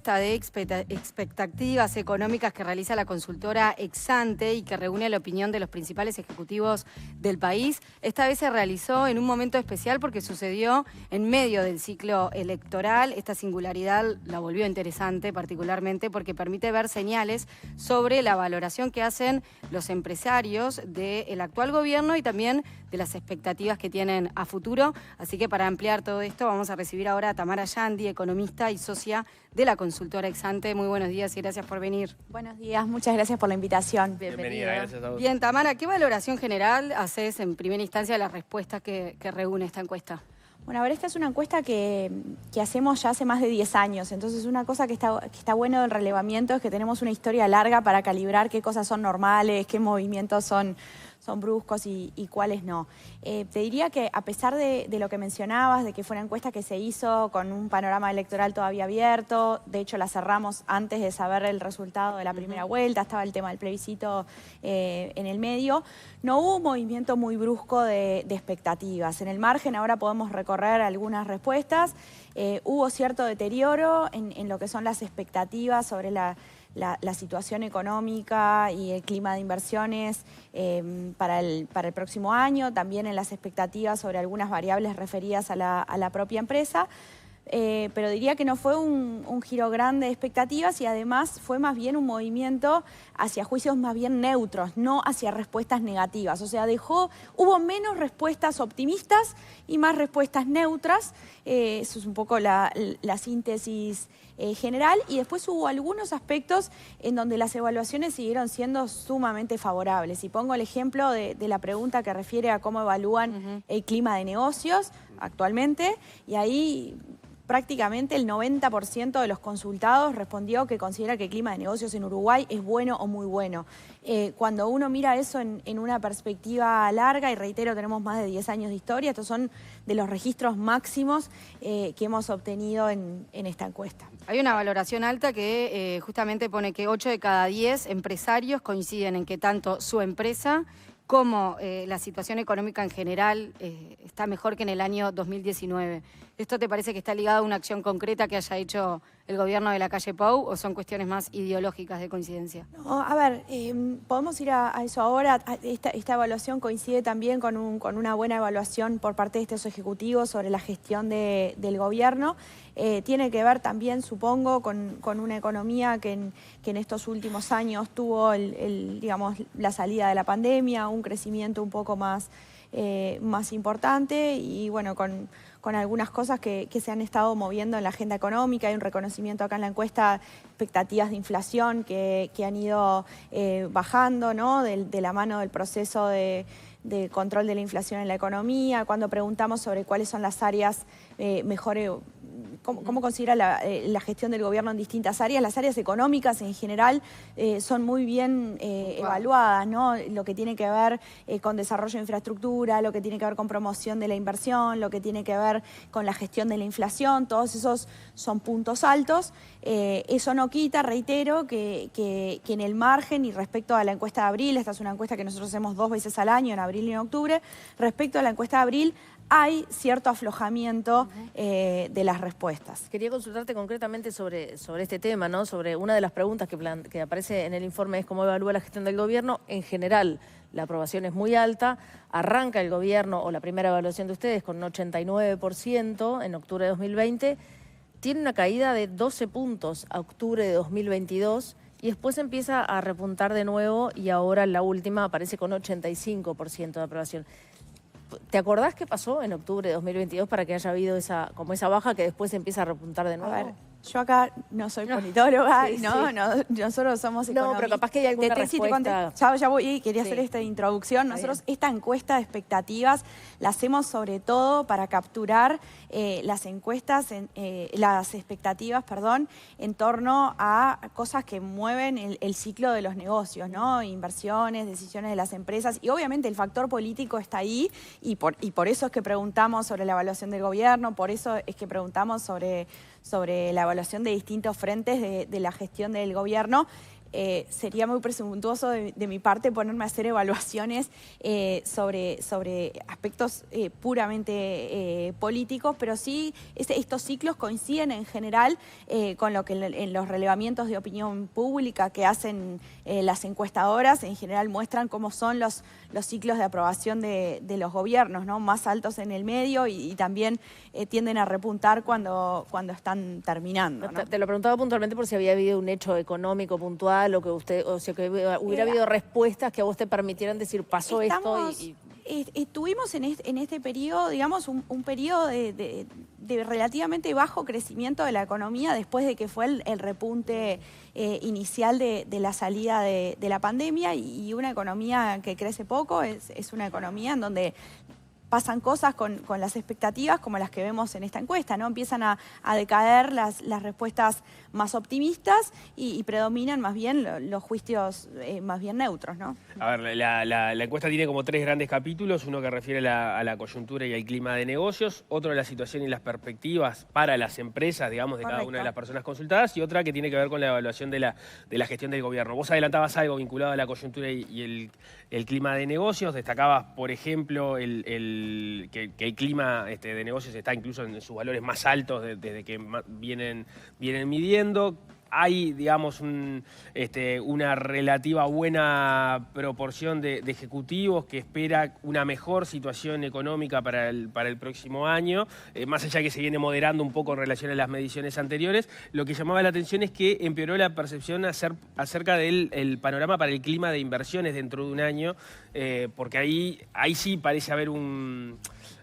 encuesta de expectativas económicas que realiza la consultora Exante y que reúne la opinión de los principales ejecutivos del país. Esta vez se realizó en un momento especial porque sucedió en medio del ciclo electoral. Esta singularidad la volvió interesante, particularmente porque permite ver señales sobre la valoración que hacen los empresarios del actual gobierno y también de las expectativas que tienen a futuro. Así que para ampliar todo esto vamos a recibir ahora a Tamara Yandi, economista y socia de la consultora Exante. Muy buenos días y gracias por venir. Buenos días, muchas gracias por la invitación. Bienvenida, gracias a vos. Bien, Tamara, ¿qué valoración general haces en primera instancia de las respuestas que reúne esta encuesta? Bueno, a ver, esta es una encuesta que hacemos ya hace más de 10 años, entonces una cosa que está bueno del relevamiento es que tenemos una historia larga para calibrar qué cosas son normales, qué movimientos son bruscos y cuáles no. Te diría que a pesar de lo que mencionabas, de que fue una encuesta que se hizo con un panorama electoral todavía abierto, de hecho la cerramos antes de saber el resultado de la primera vuelta, estaba el tema del plebiscito en el medio, no hubo un movimiento muy brusco de expectativas. En el margen ahora podemos recorrer algunas respuestas, hubo cierto deterioro en lo que son las expectativas sobre la situación económica y el clima de inversiones para el próximo año, también en las expectativas sobre algunas variables referidas a la propia empresa, pero diría que no fue un giro grande de expectativas y además fue más bien un movimiento hacia juicios más bien neutros, no hacia respuestas negativas. O sea, hubo menos respuestas optimistas y más respuestas neutras. Eso es un poco la síntesis general, y después hubo algunos aspectos en donde las evaluaciones siguieron siendo sumamente favorables. Y pongo el ejemplo de la pregunta que refiere a cómo evalúan el clima de negocios actualmente, y ahí prácticamente el 90% de los consultados respondió que considera que el clima de negocios en Uruguay es bueno o muy bueno. Cuando uno mira eso en una perspectiva larga, y reitero, tenemos más de 10 años de historia, estos son de los registros máximos que hemos obtenido en esta encuesta. Hay una valoración alta que justamente pone que 8 de cada 10 empresarios coinciden en que tanto su empresa como la situación económica en general está mejor que en el año 2019. ¿Esto te parece que está ligado a una acción concreta que haya hecho el gobierno de la calle Pou o son cuestiones más ideológicas de coincidencia? No, a ver, podemos ir a eso ahora. Esta evaluación coincide también con una buena evaluación por parte de estos ejecutivos sobre la gestión del gobierno. Tiene que ver también, supongo, con una economía que en estos últimos años tuvo digamos, la salida de la pandemia, un crecimiento un poco más importante y bueno, con algunas cosas que se han estado moviendo en la agenda económica. Hay un reconocimiento acá en la encuesta, expectativas de inflación que han ido bajando, ¿no? de la mano del proceso de control de la inflación en la economía. Cuando preguntamos sobre cuáles son las áreas mejores, ¿cómo considera la gestión del gobierno en distintas áreas? Las áreas económicas en general son muy bien evaluadas, ¿no? Lo que tiene que ver con desarrollo de infraestructura, lo que tiene que ver con promoción de la inversión, lo que tiene que ver con la gestión de la inflación, todos esos son puntos altos. Eso no quita, reitero, que en el margen y respecto a la encuesta de abril, esta es una encuesta que nosotros hacemos 2 veces al año, en abril y en octubre, respecto a la encuesta de abril, hay cierto aflojamiento de las respuestas. Quería consultarte concretamente sobre este tema, ¿no? Sobre una de las preguntas que aparece en el informe es cómo evalúa la gestión del gobierno. En general, la aprobación es muy alta. Arranca el gobierno, o la primera evaluación de ustedes, con un 89% en octubre de 2020. Tiene una caída de 12 puntos a octubre de 2022 y después empieza a repuntar de nuevo y ahora la última aparece con 85% de aprobación. ¿Te acordás qué pasó en octubre de 2022 para que haya habido esa baja que después empieza a repuntar de nuevo? A ver, yo acá no soy politóloga, sí, no, sí. nosotros somos economistas. No, pero capaz que hay alguna respuesta. Ya voy y quería hacer esta introducción. Nosotros esta encuesta de expectativas la hacemos sobre todo para capturar las expectativas, en torno a cosas que mueven el ciclo de los negocios, ¿no? Inversiones, decisiones de las empresas, y obviamente el factor político está ahí, y por eso es que preguntamos sobre la evaluación del gobierno, por eso es que preguntamos sobre la evaluación de distintos frentes de la gestión del gobierno. sería muy presuntuoso de mi parte ponerme a hacer evaluaciones sobre aspectos puramente políticos, pero sí estos ciclos coinciden en general con lo que en los relevamientos de opinión pública que hacen las encuestadoras, en general muestran cómo son los ciclos de aprobación de los gobiernos, ¿no? Más altos en el medio y también tienden a repuntar cuando están terminando, ¿no? Te lo preguntaba puntualmente por si había habido un hecho económico puntual o que hubiera habido respuestas que a vos te permitieran decir pasó esto y... Estuvimos en este periodo, digamos, un periodo de relativamente bajo crecimiento de la economía después de que fue el repunte inicial de la salida de la pandemia, y una economía que crece poco es una economía en donde pasan cosas con las expectativas como las que vemos en esta encuesta, ¿no? Empiezan a decaer las respuestas más optimistas y predominan más bien los juicios más bien neutros, ¿no? A ver, la encuesta tiene como 3 grandes capítulos, uno que refiere a la coyuntura y al clima de negocios, otro de la situación y las perspectivas para las empresas, digamos, de cada una de las personas consultadas, y otra que tiene que ver con la evaluación de la gestión del gobierno. Vos adelantabas algo vinculado a la coyuntura y el clima de negocios, destacabas, por ejemplo, que el clima de negocios está incluso en sus valores más altos desde que vienen midiendo. Hay, digamos, una relativa buena proporción de ejecutivos que espera una mejor situación económica para el próximo año, más allá que se viene moderando un poco en relación a las mediciones anteriores. Lo que llamaba la atención es que empeoró la percepción acerca del panorama para el clima de inversiones dentro de un año, porque ahí sí parece haber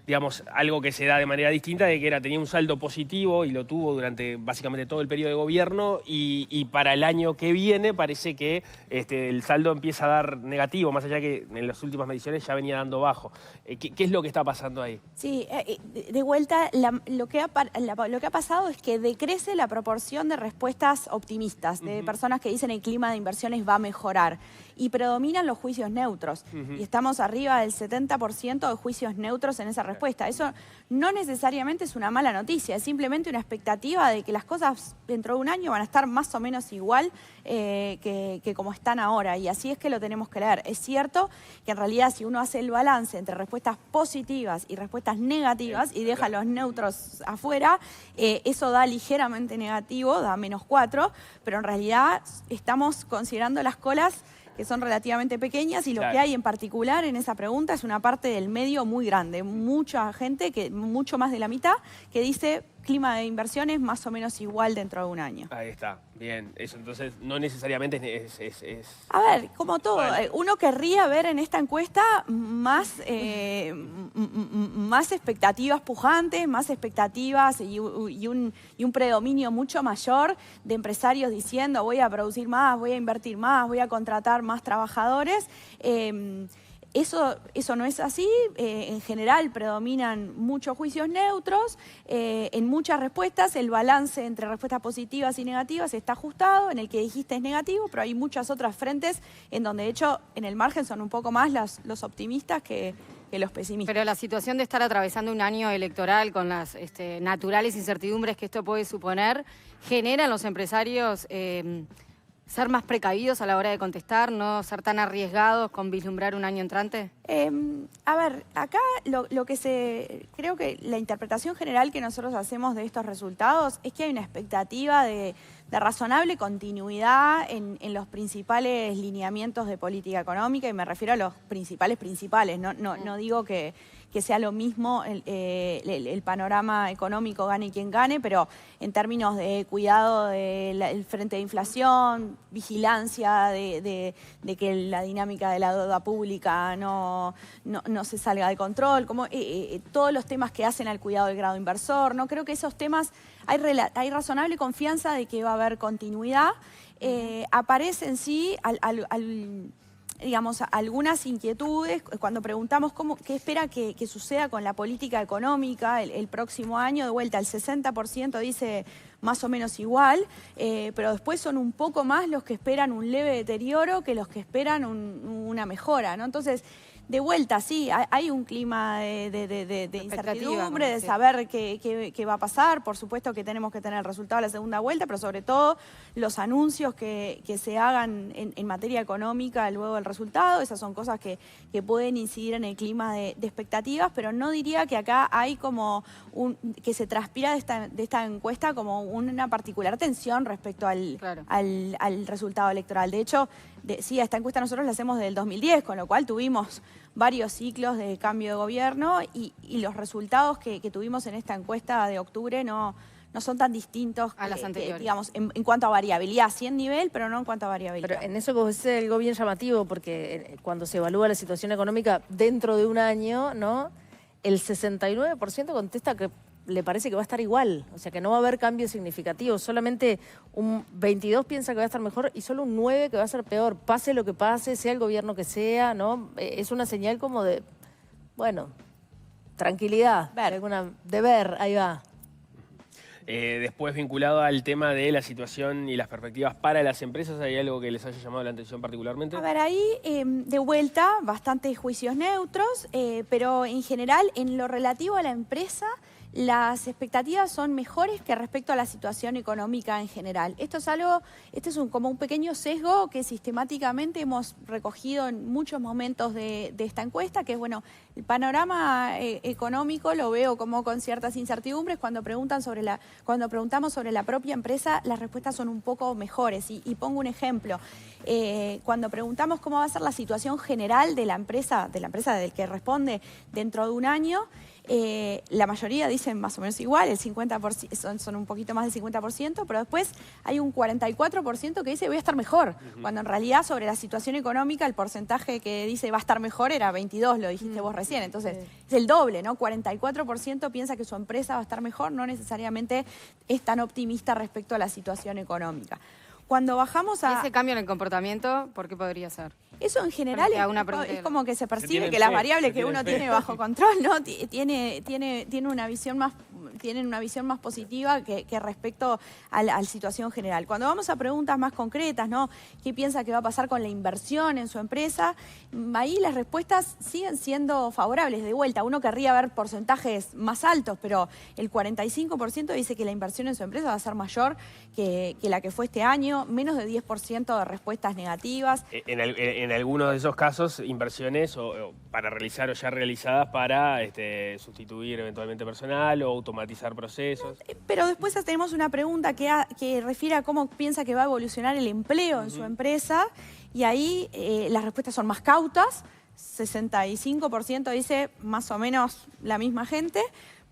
digamos, algo que se da de manera distinta, de que tenía un saldo positivo y lo tuvo durante básicamente todo el periodo de gobierno, y para el año que viene parece que el saldo empieza a dar negativo, más allá que en las últimas mediciones ya venía dando bajo. ¿Qué es lo que está pasando ahí? Sí, de vuelta, lo que ha pasado es que decrece la proporción de respuestas optimistas, de personas que dicen el clima de inversiones va a mejorar, y predominan los juicios neutros. Y estamos arriba del 70% de juicios neutros en esa respuesta. Eso no necesariamente es una mala noticia, es simplemente una expectativa de que las cosas dentro de un año van a estar más o menos igual que como están ahora, y así es que lo tenemos que leer. Es cierto que en realidad si uno hace el balance entre respuestas positivas y respuestas negativas y deja los neutros afuera, eso da ligeramente negativo, da -4, pero en realidad estamos considerando las colas que son relativamente pequeñas, y lo que hay en particular en esa pregunta es una parte del medio muy grande, mucha gente, mucho más de la mitad, que dice clima de inversiones más o menos igual dentro de un año. Ahí está, bien. Eso entonces no necesariamente es... A ver, como todo, uno querría ver en esta encuesta más expectativas pujantes, más expectativas y un predominio mucho mayor de empresarios diciendo voy a producir más, voy a invertir más, voy a contratar más trabajadores. Eso no es así. En general predominan muchos juicios neutros. En muchas respuestas el balance entre respuestas positivas y negativas está ajustado. En el que dijiste es negativo, pero hay muchas otras frentes en donde de hecho en el margen son un poco más los optimistas que los pesimistas. Pero la situación de estar atravesando un año electoral con las naturales incertidumbres que esto puede suponer, genera en los empresarios ser más precavidos a la hora de contestar, no ser tan arriesgados con vislumbrar un año entrante. A ver, acá creo que la interpretación general que nosotros hacemos de estos resultados es que hay una expectativa de razonable continuidad en los principales lineamientos de política económica, y me refiero a los principales, no digo que sea lo mismo el panorama económico gane quien gane, pero en términos de cuidado del frente de inflación, vigilancia de que la dinámica de la deuda pública no se salga de control, como todos los temas que hacen al cuidado del grado inversor, ¿no? Creo que esos temas hay razonable confianza de que va a haber continuidad. Aparecen sí digamos, algunas inquietudes cuando preguntamos qué espera que suceda con la política económica el próximo año. De vuelta, el 60% dice más o menos igual, pero después son un poco más los que esperan un leve deterioro que los que esperan una mejora, ¿no? Entonces, de vuelta, sí, hay un clima de incertidumbre, de sí. saber qué va a pasar. Por supuesto que tenemos que tener el resultado de la segunda vuelta, pero sobre todo los anuncios que se hagan en materia económica luego del resultado. Esas son cosas que pueden incidir en el clima de expectativas, pero no diría que acá hay como que se transpira de esta encuesta como una particular tensión respecto al resultado electoral. De hecho, sí, esta encuesta nosotros la hacemos desde el 2010, con lo cual tuvimos varios ciclos de cambio de gobierno y los resultados que tuvimos en esta encuesta de octubre no son tan distintos a las anteriores. Digamos, en cuanto a variabilidad, sí en nivel, pero no en cuanto a variabilidad. Pero en eso que vos decís algo bien llamativo, porque cuando se evalúa la situación económica dentro de un año, ¿no? El 69% contesta que le parece que va a estar igual, o sea que no va a haber cambios significativos, solamente un 22 piensa que va a estar mejor y solo un 9 que va a ser peor, pase lo que pase, sea el gobierno que sea, ¿no? Es una señal como de, bueno, tranquilidad, de ver, ahí va. Después, vinculado al tema de la situación y las perspectivas para las empresas, ¿hay algo que les haya llamado la atención particularmente? A ver, ahí de vuelta, bastantes juicios neutros, pero en general, en lo relativo a la empresa, las expectativas son mejores que respecto a la situación económica en general. Esto es algo, como un pequeño sesgo que sistemáticamente hemos recogido en muchos momentos de esta encuesta, que es, bueno, el panorama económico lo veo como con ciertas incertidumbres. Cuando preguntamos sobre la propia empresa, las respuestas son un poco mejores. Y pongo un ejemplo. Cuando preguntamos cómo va a ser la situación general de la empresa del que responde dentro de un año, la mayoría dicen más o menos igual, el 50% son un poquito más del 50%, pero después hay un 44% que dice voy a estar mejor, cuando en realidad sobre la situación económica el porcentaje que dice va a estar mejor era 22, lo dijiste vos recién, entonces es el doble, ¿no? 44% piensa que su empresa va a estar mejor, no necesariamente es tan optimista respecto a la situación económica. Cuando bajamos a... Ese cambio en el comportamiento, ¿por qué podría ser? Eso en general es como que se percibe que las variables que uno tiene bajo control, ¿no? Tienen una visión más positiva que respecto a la situación general. Cuando vamos a preguntas más concretas, ¿no? ¿Qué piensa que va a pasar con la inversión en su empresa? Ahí las respuestas siguen siendo favorables. De vuelta, uno querría ver porcentajes más altos, pero el 45% dice que la inversión en su empresa va a ser mayor que la que fue este año, menos de 10% de respuestas negativas. En algunos de esos casos, inversiones para realizar o ya realizadas para sustituir eventualmente personal o automatizar procesos. Pero después tenemos una pregunta que refiere a cómo piensa que va a evolucionar el empleo en su empresa y ahí las respuestas son más cautas, 65% dice más o menos la misma gente,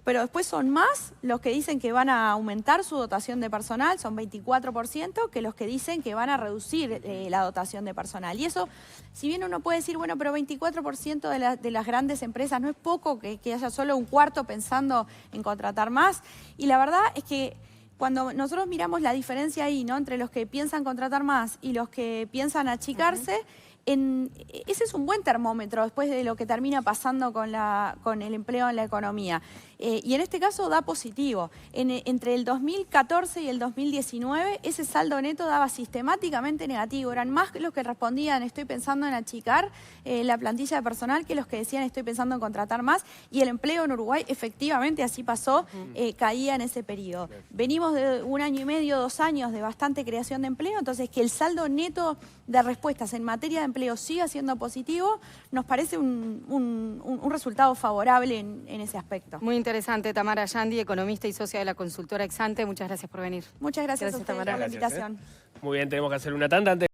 pero después son más los que dicen que van a aumentar su dotación de personal, son 24%, que los que dicen que van a reducir la dotación de personal. Y eso, si bien uno puede decir, bueno, pero 24% de las grandes empresas no es poco, que haya solo un cuarto pensando en contratar más. Y la verdad es que cuando nosotros miramos la diferencia ahí, ¿no?, entre los que piensan contratar más y los que piensan achicarse, ese es un buen termómetro después de lo que termina pasando con el empleo en la economía. Y en este caso da positivo. Entre el 2014 y el 2019 ese saldo neto daba sistemáticamente negativo. Eran más los que respondían estoy pensando en achicar la plantilla de personal que los que decían estoy pensando en contratar más. Y el empleo en Uruguay efectivamente así pasó, caía en ese periodo. Venimos de 1 año y medio, 2 años de bastante creación de empleo, entonces que el saldo neto de respuestas en materia de empleo siga siendo positivo, nos parece un resultado favorable en ese aspecto. Muy interesante, Tamara Yandi, economista y socia de la consultora Exante. Muchas gracias por venir. Muchas gracias a ustedes por la invitación. Muy bien, tenemos que hacer una tanda antes.